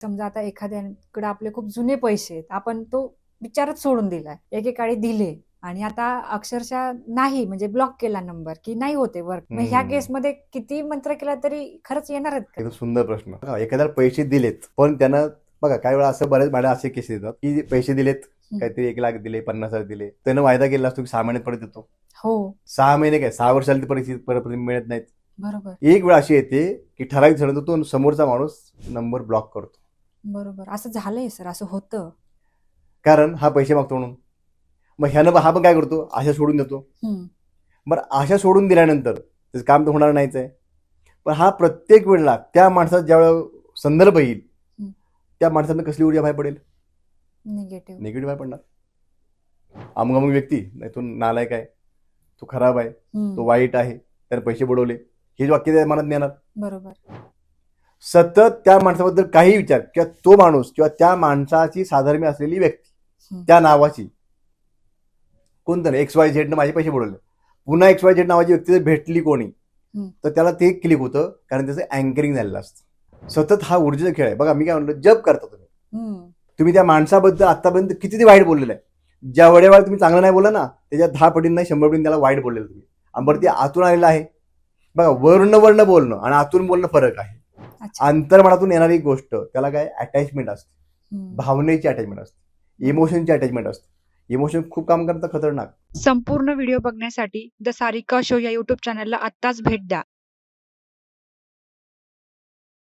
समजा आता एखाद्याकडे आपले खूप जुने पैसे आहेत, आपण तो विचारच सोडून दिलाय, एकेकाळी दिले आणि आता अक्षरशः नाही म्हणजे ब्लॉक केला नंबर की नाही होते वर्क, मग ह्या केसमध्ये किती मंत्र केला तरी खरंच येणार आहेत का? एकदम सुंदर प्रश्न. एखाद्याला पैसे दिलेत पण त्यानं बघा काही वेळा असं बरेच माझ्या असे केसेस येतात की पैसे दिलेत, काहीतरी 1,00,000 दिले, 50,000 दिले, त्यानं वायदा केला असतो की 6 महिन्यात परत येतो. हो 6 महिने काय 6 वर्षाला ती परिस्थिती परत मिळत नाहीत. बरोबर एक वेळ अशी येते की ठराविक झाल्यानंतर तो समोरचा माणूस नंबर ब्लॉक करतो. बरोबर, असं झालंय सर, असं होतं. कारण हा पैसे मागतो म्हणून. मग ह्यानं हा पण काय करतो, आशा सोडून देतो. बरं आशा सोडून दिल्यानंतर त्याचं काम तर होणार नाहीच आहे. पण हा प्रत्येक वेळेला त्या माणसाचा ज्यावेळेला संदर्भ येईल त्या माणसानं कसली ऊर्जा बाहेर पडेल, निगेटिव्ह बाहेर पडणार. अमुक अमुक व्यक्ती नाही तो नालायक आहे, तो खराब आहे, तो वाईट आहे, त्याने पैसे बुडवले, हे वाक्य त्या मनात येणार. बरोबर. सतत त्या माणसाबद्दल काही विचार किंवा तो माणूस किंवा त्या माणसाची साधर्म्य असलेली व्यक्ती त्या नावाची कोणतं नाही XYZ माझे पैसे बुडवले, पुन्हा XYZ नावाची व्यक्ती जर भेटली कोणी तर त्याला ते क्लिक होतं, कारण त्याचं अँकरिंग झालेलं असतं. सतत हा ऊर्जेचा खेळ आहे. बघा मी काय म्हणलो, जप करता तुम्ही त्या माणसाबद्दल आतापर्यंत किती ते वाईट बोललेलं आहे. ज्या वेळेवर तुम्ही चांगलं नाही बोलला ना त्याच्या 10 पटींना नाही 100 पटींनी त्याला वाईट बोललेलं तुम्ही. आणि बरं ते आतून आलेलं आहे. बघा वर्ण बोलणं आणि आतून बोलणं फरक आहे. अंतर्मनातून येणारी गोष्ट त्याला काय अटॅचमेंट असते, भावनेची अटॅचमेंट असते, इमोशनची अटॅचमेंट असते. इमोशन खूप काम करतं खतरनाक. संपूर्ण व्हिडिओ बघण्यासाठी द सारिका शो या युट्यूब चॅनलला आत्ताच भेट द्या.